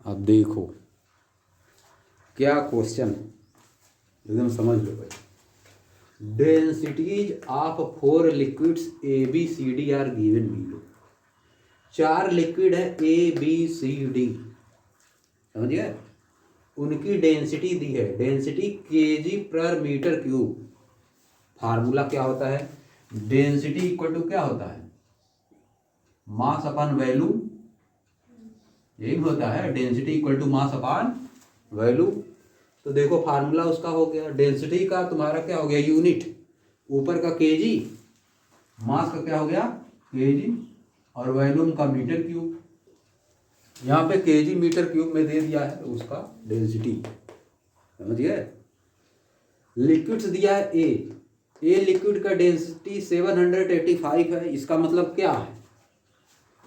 अब देखो क्या क्वेश्चन, एकदम समझ लो भाई। Densities of 4 liquids A B C D are given below. 4 liquid है ए बी सी डी, समझ गए। उनकी डेंसिटी दी है, डेंसिटी केजी पर मीटर क्यूब। फार्मूला क्या होता है? डेंसिटी इक्वल टू क्या होता है? मास अपॉन वॉल्यूम, यही होता है। Density equal to mass upon volume. तो देखो फार्मूला उसका हो गया, डेंसिटी का तुम्हारा क्या हो गया? यूनिट, ऊपर का केजी, मास का क्या हो गया? केजी, और वॉल्यूम का मीटर क्यूब। यहाँ पे केजी मीटर क्यूब में दे दिया है उसका डेंसिटी, समझ गए। लिक्विड्स दिया है ए लिक्विड का डेंसिटी 785 है। इसका मतलब क्या है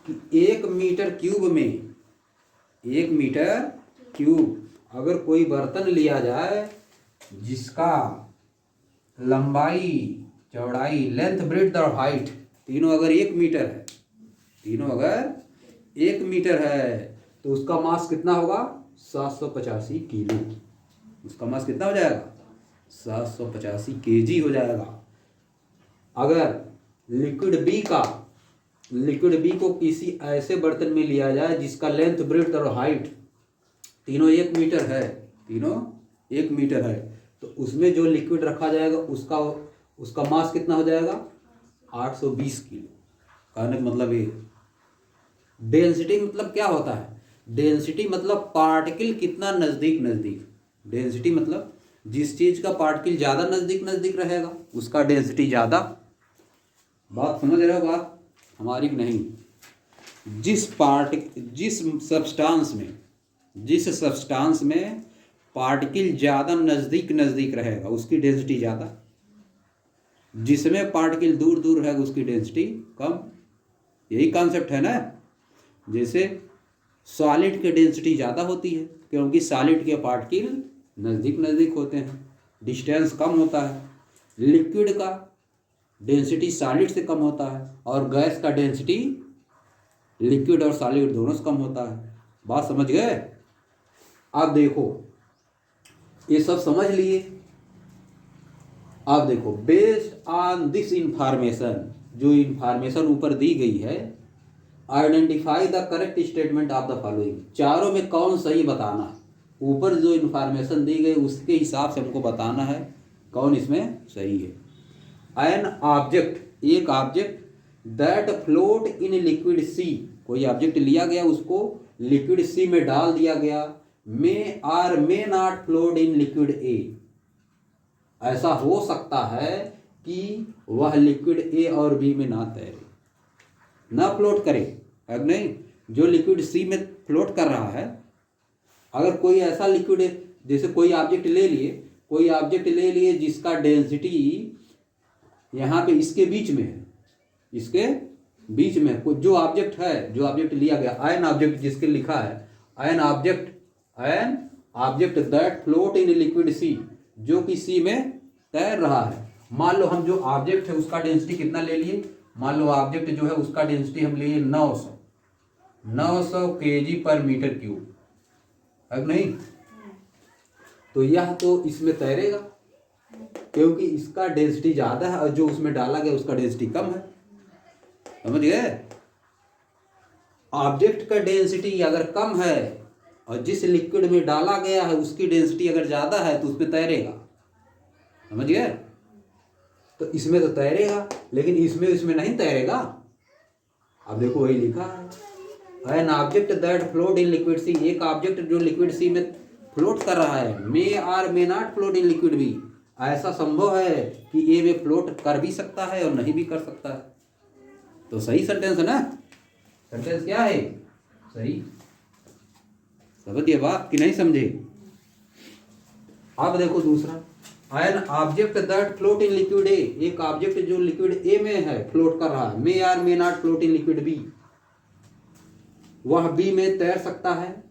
कि 1 मीटर क्यूब में, 1 मीटर क्यूब अगर कोई बर्तन लिया जाए जिसका लंबाई, चौड़ाई, लेंथ, ब्रेड्थ और हाइट तीनों अगर 1 मीटर है, तीनों अगर 1 मीटर है, तो उसका मास कितना होगा? 785 किलो। उसका मास कितना हो जाएगा? 785 केजी हो जाएगा। अगर लिक्विड बी को किसी ऐसे बर्तन में लिया जाए जिसका लेंथ, ब्रेड्थ और हाइट तीनों 1 मीटर है, तीनों 1 मीटर है, तो उसमें जो लिक्विड रखा जाएगा उसका मास कितना हो जाएगा? 820 किलो। कहने का मतलब ये, डेंसिटी मतलब क्या होता है? डेंसिटी मतलब पार्टिकल कितना नज़दीक नज़दीक। डेंसिटी मतलब जिस चीज़ का पार्टिकल ज़्यादा नज़दीक नज़दीक रहेगा उसका डेंसिटी ज़्यादा। बात समझ रहे हो? बात हमारी नहीं। जिस सब्सटेंस में पार्टिकल ज़्यादा नज़दीक नज़दीक रहेगा उसकी डेंसिटी ज़्यादा, जिसमें पार्टिकल दूर दूर रहेगा उसकी डेंसिटी कम। यही कॉन्सेप्ट है ना। जैसे सॉलिड की डेंसिटी ज़्यादा होती है क्योंकि सॉलिड के पार्टिकल नज़दीक नज़दीक होते हैं, डिस्टेंस कम होता है। लिक्विड का डेंसिटी सॉलिड से कम होता है, और गैस का डेंसिटी लिक्विड और सॉलिड दोनों से कम होता है। बात समझ गए? आप देखो ये सब समझ लिए। आप देखो बेस्ड ऑन दिस इंफॉर्मेशन, जो इंफॉर्मेशन ऊपर दी गई है, identify the correct statement of the following. चारों में कौन सही बताना है। ऊपर जो इंफॉर्मेशन दी गई उसके हिसाब से हमको बताना है कौन इसमें सही है। एन ऑब्जेक्ट, एक object that float in liquid C, कोई ऑब्जेक्ट लिया गया उसको लिक्विड सी में डाल दिया गया, may or may not float in liquid A. ऐसा हो सकता है कि वह लिक्विड ए और बी में ना तैरे, ना फ्लोट करे। अब नहीं, जो लिक्विड सी में फ्लोट कर रहा है, अगर कोई ऐसा लिक्विड, जैसे कोई ऑब्जेक्ट ले लिए जिसका डेंसिटी यहाँ पे इसके बीच में है, इसके बीच में कोई जो ऑब्जेक्ट लिया गया, आयन ऑब्जेक्ट जिसके लिखा है an object that float in liquid C, जो कि सी में तैर रहा है। मान लो हम जो ऑब्जेक्ट है उसका डेंसिटी कितना ले लिए? मान लो ऑब्जेक्ट जो है उसका डेंसिटी हम लिए 900 केजी पर मीटर क्यूब। अब नहीं, तो यह तो इसमें तैरेगा क्योंकि इसका डेंसिटी ज़्यादा है और जो उसमें डाला गया उसका डेंसिटी कम है। समझ गए? ऑब्जेक्ट का डेंसिटी अगर कम है और जिस लिक्विड में डाला गया है उसकी डेंसिटी अगर ज़्यादा है तो उसमें तैरेगा। समझ गए? तो इसमें तो तैरेगा, लेकिन इसमें नहीं तैरेगा। अब देखो वही लिखा है, an object that float in liquid C, एक ऑब्जेक्ट जो लिक्विड सी में फ्लोट कर रहा है, may or may not float in liquid B. ऐसा संभव है कि ए में फ्लोट कर भी सकता है और नहीं भी कर सकता है। तो सही सेंटेंस है ना। सेंटेंस क्या है? सही। समझिए बात कि नहीं समझे? अब देखो दूसरा, N object that float in liquid ए, एक ऑब्जेक्ट जो लिक्विड ए में है फ्लोट कर रहा है, may or may not float in liquid B, वह बी में तैर सकता है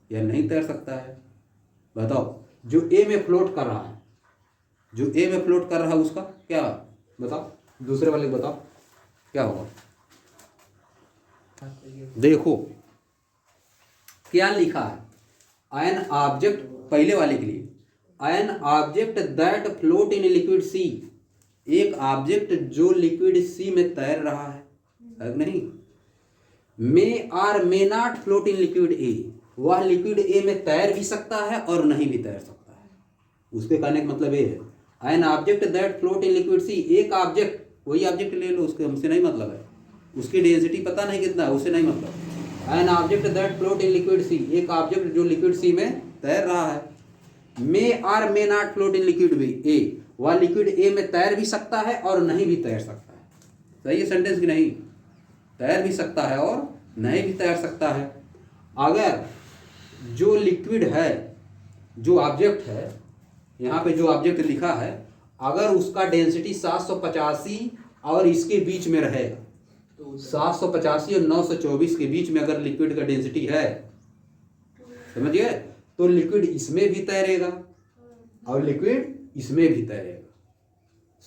या नहीं तैर सकता है? बताओ। जो ए में फ्लोट कर रहा है, उसका क्या? बताओ, दूसरे वाले को बताओ क्या होगा। देखो क्या लिखा है, एन ऑब्जेक्ट, पहले वाले के लिए, an object that float in liquid C, एक ऑब्जेक्ट जो लिक्विड सी में तैर रहा है नहीं, may or may not float in liquid A, वह लिक्विड ए में तैर भी सकता है और नहीं भी तैर सकता है। उसके कहने का मतलब ये है, an object that float in liquid C, एक ऑब्जेक्ट, वही ऑब्जेक्ट ले लो, उसके हमसे नहीं मतलब है, उसकी डेंसिटी पता नहीं कितना है, उससे नहीं मतलब। An object that float in liquid C, एक ऑब्जेक्ट जो लिक्विड सी में तैर रहा है, may or may not float in liquid B A, वह लिक्विड ए में तैर भी सकता है और नहीं भी तैर सकता है। सही है सेंटेंस की नहीं? तैर भी सकता है और नहीं भी तैर सकता है। अगर जो लिक्विड है, जो ऑब्जेक्ट है, यहाँ पे जो ऑब्जेक्ट लिखा है, अगर उसका डेंसिटी 785 और इसके बीच में रहेगा, तो 785 और 924 के बीच में अगर लिक्विड का डेंसिटी है, समझिए, तो लिक्विड इसमें भी तैरेगा और लिक्विड इसमें भी तैरेगा।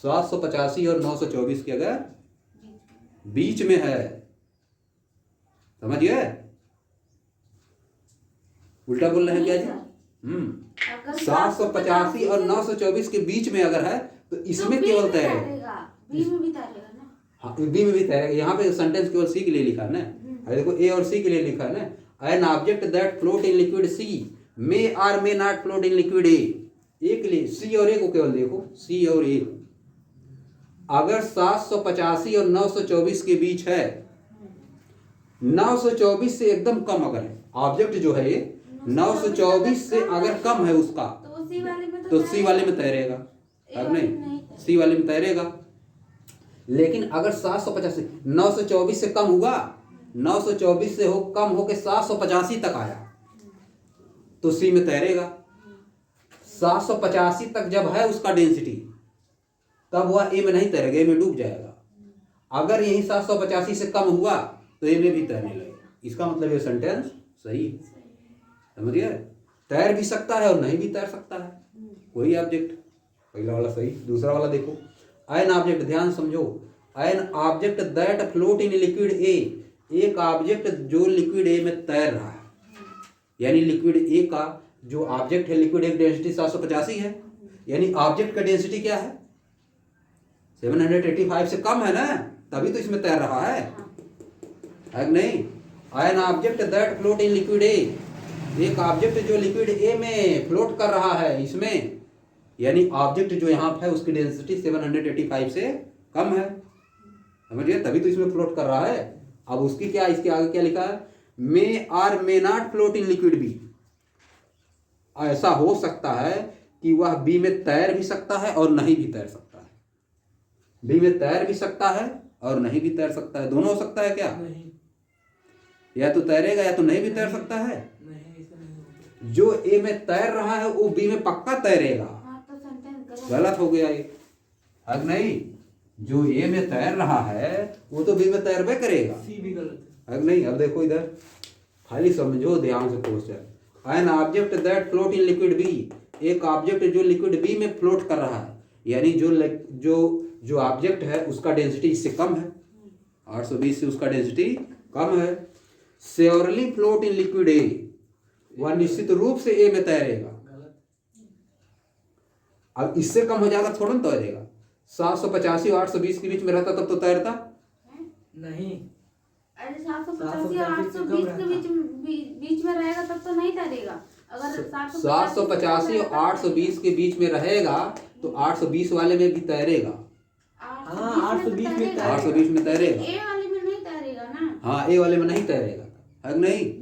785 और 924 के अगर बीच में है, समझिए, उल्टा बोल रहे हैं क्या जी? 785 और 924 के बीच में अगर है तो इसमें केवल तैरेगा, बी में भी तैरेगा ना। हाँ, बी में भी तैरेगा। यहाँ पे सेंटेंस केवल सी के लिए लिखा है ना, अरे देखो ए और सी के लिए लिखा है ना, an object that float in liquid C may or may not float in liquid A, A के लिए, सी और ए को केवल देखो, सी और ए। अगर 785 और 924 के बीच है, 924 से एकदम कम अगर है ऑब्जेक्ट जो है ये, 924 से अगर कम है उसका, तो सी वाले में तो सी वाले में तैरेगा, अब नहीं, सी वाले में तैरेगा। लेकिन अगर 785, 924 से कम हुआ, 924 से हो कम होके 785 तक आया, तो सी में तैरेगा। 785 तक जब है उसका डेंसिटी, तब वह ए में नहीं तैरेगा, ए में डूब जाएगा। अगर यही 785 से कम हुआ तो ए में भी तैरने लगेगा। इसका मतलब ये सेंटेंस सही है, समझिए, तैर भी सकता है और नहीं भी तैर सकता है कोई ऑब्जेक्ट। पहला वाला सही। दूसरा वाला देखो, एन ऑब्जेक्ट, ध्यान समझो, N object that float in liquid ए, एक ऑब्जेक्ट जो लिक्विड ए में तैर रहा है, यानी लिक्विड ए का जो ऑब्जेक्ट है, लिक्विड ए की डेंसिटी 785 है, यानी ऑब्जेक्ट का डेंसिटी क्या है, 785 से कम है ना, तभी तो इसमें तैर रहा है नहीं। N object that float in liquid ए, एक ऑब्जेक्ट जो लिक्विड ए में फ्लोट कर रहा है इसमें, यानी ऑब्जेक्ट जो यहाँ है उसकी डेंसिटी 785 से कम है, समझिए, तभी तो इसमें फ्लोट कर रहा है। अब उसकी क्या, इसके आगे क्या लिखा है, may or may not float in liquid B, ऐसा हो सकता है कि वह बी में तैर भी सकता है और नहीं भी तैर सकता है। बी में तैर भी सकता है और नहीं भी तैर सकता है, दोनों हो सकता है क्या? नहीं। या तो तैरेगा या तो नहीं भी तैर सकता है। नहीं। जो ए में तैर रहा है वो बी में पक्का तैरेगा। तो गलत हो गया ये, अब नहीं, जो ए में तैर रहा है वो तो बी में तैरबे करेगा, सी भी गलत है। अब नहीं, अब देखो इधर खाली समझो ध्यान से question. An object that float in liquid B, एक ऑब्जेक्ट जो लिक्विड बी में फ्लोट कर रहा है, यानी जो ऑब्जेक्ट है उसका डेंसिटी इससे कम है, 820 से उसका डेंसिटी कम है। Surely float in liquid A, वह निश्चित रूप से ए में तैरेगा। अब इससे कम हो जाएगा थोड़ा ना तैरेगा। 785 और 820 के बीच में रहता तब तो तैरता नहीं। अरे 785 और 820 के बीच में रहेगा तब तो नहीं तैरेगा। अगर 785 और 820 के बीच में रहेगा तो 820 वाले में भी तैरेगा। हाँ, 820 में तैरेगा। ए वाले में नहीं तैरेगा ना। हाँ, ए वाले में नहीं तैरेगा, है नहीं।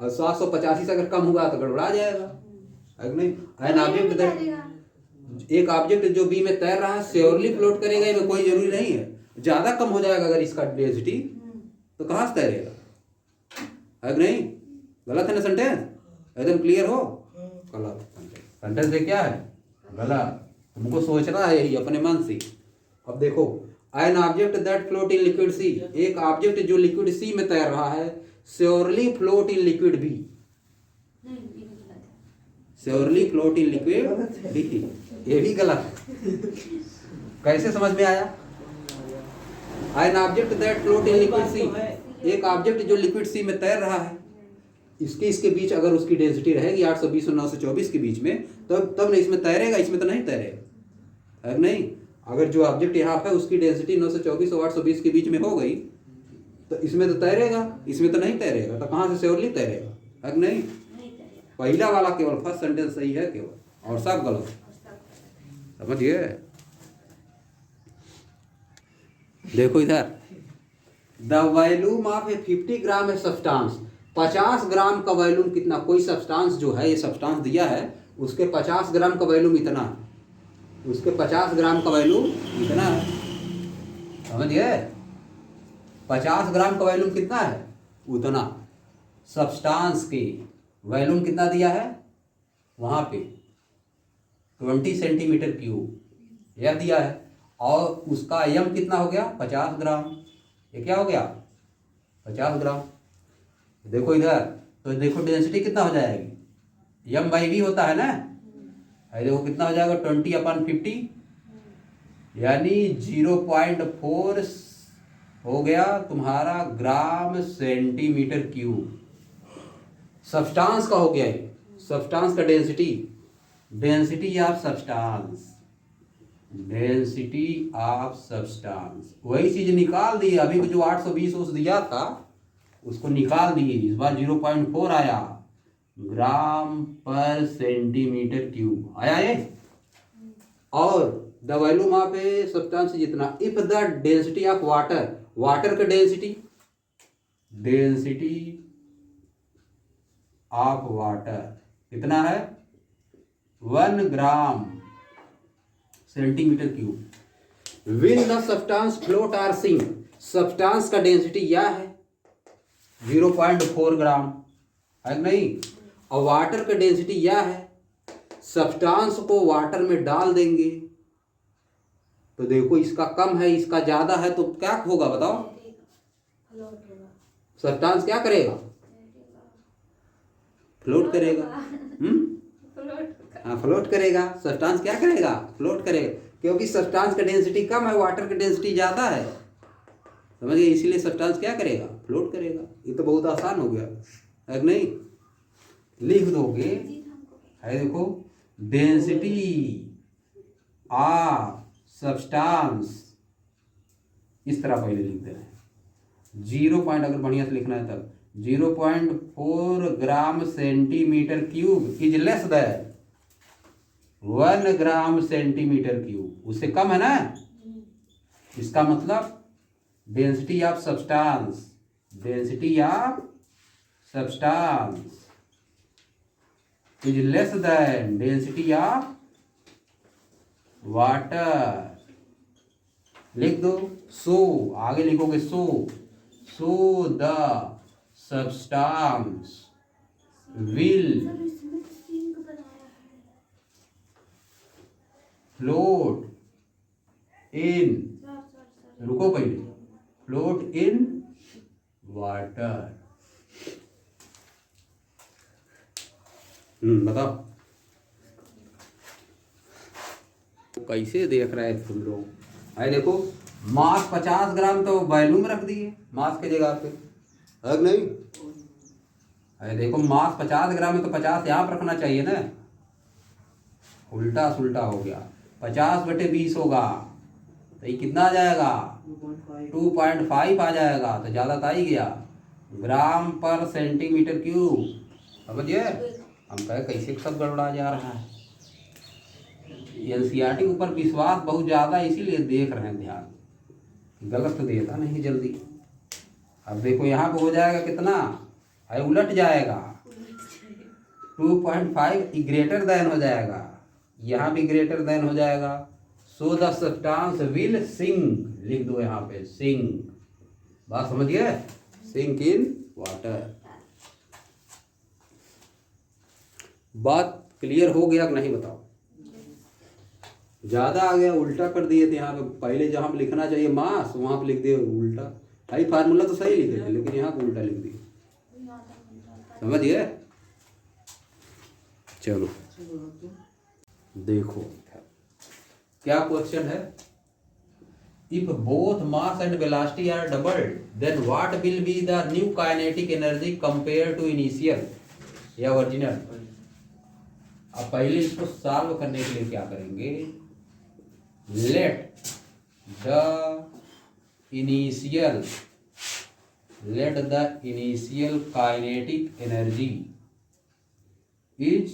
और 785 से अगर कम हुआ तो गड़बड़ा जाएगा, है नहीं। एन ऑब्जेक्ट, एक ऑब्जेक्ट जो बी में तैर रहा है श्योरली फ्लोट करेगा, इसमें कोई जरूरी नहीं है। ज्यादा कम हो जाएगा अगर इसका डेंसिटी, तो कहाँ से तैरेगा, है नहीं। गलत है ना सेंटेंस, एकदम क्लियर हो। गलत सेंटेंस है, क्या है गलत, तुमको सोचना है यही अपने मन से। अब देखो, an object that float in liquid C, एक ऑब्जेक्ट जो लिक्विड सी में तैर रहा है, surely float in liquid B, surely float in liquid B, ये भी गलत है। कैसे समझ में आया? An object that float in liquid C, एक ऑब्जेक्ट जो लिक्विड सी में तैर रहा है, इसके इसके बीच अगर उसकी डेंसिटी रहेगी 820 और 924 के बीच में, तब नहीं इसमें तैरेगा, इसमें तो नहीं तैरेगा, है नहीं। अगर जो ऑब्जेक्ट यहाँ है उसकी डेंसिटी 924 और 820 के बीच में हो गई तो इसमें तो तैरेगा, इसमें तो नहीं तैरेगा, तो कहाँ से श्योरली तैरेगा, है नहीं। पहला वाला केवल फर्स्ट सेंटेंस सही है केवल, और सब गलत, समझिए। देखो इधर, द वॉल्यूम ऑफ ए 50 ग्राम है सब्सटेंस, 50 ग्राम का वॉल्यूम कितना, कोई सब्सटेंस जो है, ये सब्सटेंस दिया है, उसके 50 ग्राम का वॉल्यूम इतना है, उसके 50 ग्राम का वॉल्यूम इतना है, समझिए। 50 ग्राम का वॉल्यूम कितना है, उतना। सब्सटेंस की वॉल्यूम कितना दिया है वहाँ पे 20 सेंटीमीटर क्यूब यह दिया है, और उसका यम कितना हो गया 50 ग्राम, ये क्या हो गया 50 ग्राम। देखो इधर, तो देखो डेंसिटी कितना हो जाएगी, यम बाई वी होता है ना, है देखो कितना हो जाएगा 20/50, यानी 0.4 हो गया तुम्हारा ग्राम सेंटीमीटर क्यूब। सब्सटेंस का हो गया ये, सब्सटेंस का density, density of substance, density of substance, वही चीज निकाल दी अभी जो 820 उस दिया था उसको निकाल दिए, इस बार 0.4 आया ग्राम पर सेंटीमीटर क्यूब आया ये। और the volume of a substance जितना, if the density of water, water का डेंसिटी, डेंसिटी ऑफ वाटर कितना है 1 gram centimetre cube, will the substance float और सिंक, सब्सटेंस का डेंसिटी यह है 0.4 ग्राम, है नहीं, और वाटर का डेंसिटी यह है, सब्सटेंस को वाटर में डाल देंगे तो देखो इसका कम है इसका ज्यादा है, तो क्या होगा बताओ, सब्सटेंस क्या करेगा, फ्लोट करेगा। हाँ फ्लोट करेगा, सब्सटेंस क्या करेगा, फ्लोट करेगा, क्योंकि सब्सटेंस का डेंसिटी कम है, वाटर का डेंसिटी ज्यादा है, समझिए, इसीलिए सब्सटेंस क्या करेगा, फ्लोट करेगा। ये तो बहुत आसान हो गया, है नहीं। लिख दोगे, है देखो, डेंसिटी ऑफ सब्सटेंस, इस तरह पहले लिख दे रहे हैं, 0 पॉइंट अगर बढ़िया से लिखना है तब 0.4 ग्राम centimetre cube is less than 1 gram centimetre cube, उससे कम है ना, इसका मतलब density of substance, density of substance is less than density of water, लिख दो। सो आगे लिखोगे सो the substance will float in, रुको पहले, फ्लोट इन वाटर। बताओ कैसे देख रहे हैं तुम लोग, है देखो, मास 50 ग्राम तो वॉल्यूम रख दिए मास के जगह पे, है नहीं, है देखो, मास 50 ग्राम है तो 50 यहाँ पर रखना चाहिए ना, उल्टा सुल्टा हो गया, 50/20 होगा तो ये कितना आ जाएगा 2.5 आ जाएगा, तो ज़्यादा तो आ ही गया, ग्राम पर सेंटीमीटर क्यूब, समझिए। हम कहे कैसे सब गड़बड़ा जा रहा है, एनसीईआरटी के ऊपर विश्वास बहुत ज़्यादा, इसीलिए देख रहे हैं ध्यान, गलत तो देता नहीं जल्दी। अब देखो यहाँ पे हो जाएगा कितना है, उलट जाएगा 2.5 ग्रेटर देन हो जाएगा, यहाँ भी ग्रेटर देन हो जाएगा। So the substance will sink, लिख दो यहाँ पे सिंक, बात समझिए, सिंक इन वाटर। बात क्लियर हो गया कि नहीं बताओ, ज़्यादा आ गया, उल्टा कर दिए थे यहाँ पे, पहले जहाँ पे लिखना चाहिए मास वहाँ पे लिख दिए उल्टा, भाई फार्मूला तो सही लिखे थे लेकिन यहाँ पे उल्टा लिख दिए, समझिए। चलो देखो क्या क्वेश्चन है, if both mass and velocity are doubled, then what will be the new kinetic energy compared to initial या original? अब पहले इसको सॉल्व करने के लिए क्या करेंगे, let the initial kinetic energy is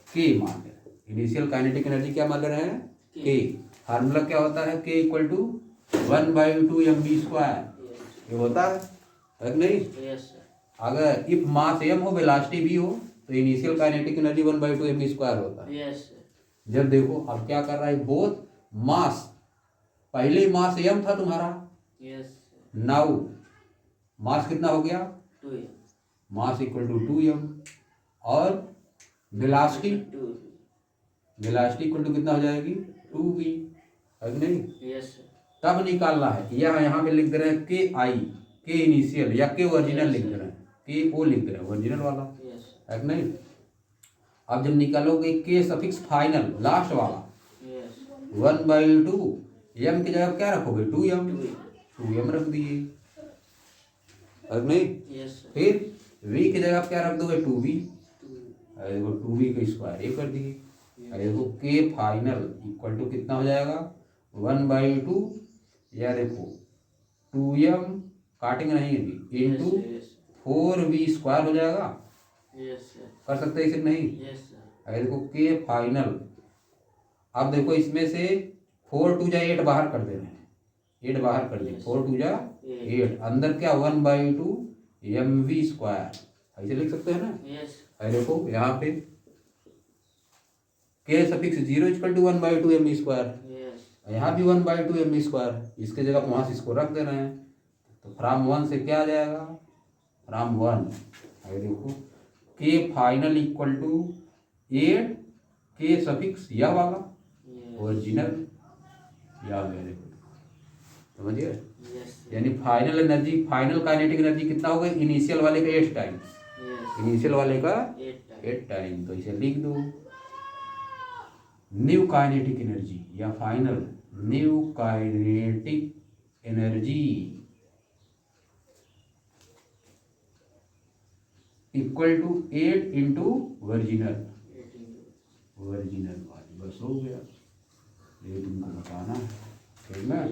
k मान ले। इनिशियल काइनेटिक एनर्जी क्या मान ले रहे हैं, k। फार्मूला क्या होता है, k इक्वल टू 1/2mv²। ये होता है कि नहीं? अगर इफ मास m हो वेलोसिटी v हो तो इनिशियल काइनेटिक एनर्जी 1/2mv² होता है। जब देखो अब क्या कर रहा है, बोथ मास, पहले मास m था तुम्हारा, नाउ मास कितना हो गया, मास इक्वल टू 2m, और वेलोसिटी इक्वल टू कितना हो जाएगी, 2v, है कि नहीं? तब निकालना है, यह यहाँ पे लिख दे रहे हैं के आई, के इनिशियल या के ओरिजिनल लिख दे रहे हैं, के ओ लिख दे रहे हैं, ओरिजिनल वाला, है कि नहीं? अब जब निकालोगे के सफिक्स फाइनल लास्ट वाला 1/2, m की जगह क्या रखोगे, 2m रख दिए, है कि नहीं? फिर v की जगह क्या रख दोगे, 2v, 2v का स्क्वायर ये कर दिए। देखो के फाइनल इक्वल टू कितना हो जाएगा, 1/2, या देखो 2m काटेंगे नहीं इंटू 4v² हो जाएगा। कर सकते हैं इसे नहीं? देखो के फाइनल, अब देखो इसमें से 4 2 जा 8 बाहर कर दे रहे हैं, 8 बाहर कर दिए, 4 2 जा 8, अंदर क्या 1/2mv², ऐसे लिख सकते हैं ना? देखो यहाँ पे के सफिक्स 0 इक्वल टू 1/2mv², यहाँ भी 1/2mv², इसके जगह वहाँ से इसको रख दे रहे हैं, तो फ्रॉम 1 से क्या आ जाएगा, फ्रॉम 1, देखो के फाइनल इक्वल टू 8 के सफिक्स यह वाला ओरिजिनल, या देखो समझिए, यानी final energy, final kinetic energy कितना होगा, इनिशियल वाले का 8 टाइम, इनिशियल वाले का 8 टाइम, तो इसे लिख दो न्यू काइनेटिक एनर्जी या final new kinetic energy equal to 8 into original वाली, बस हो गया, ये तुमको बताना है, ठीक है?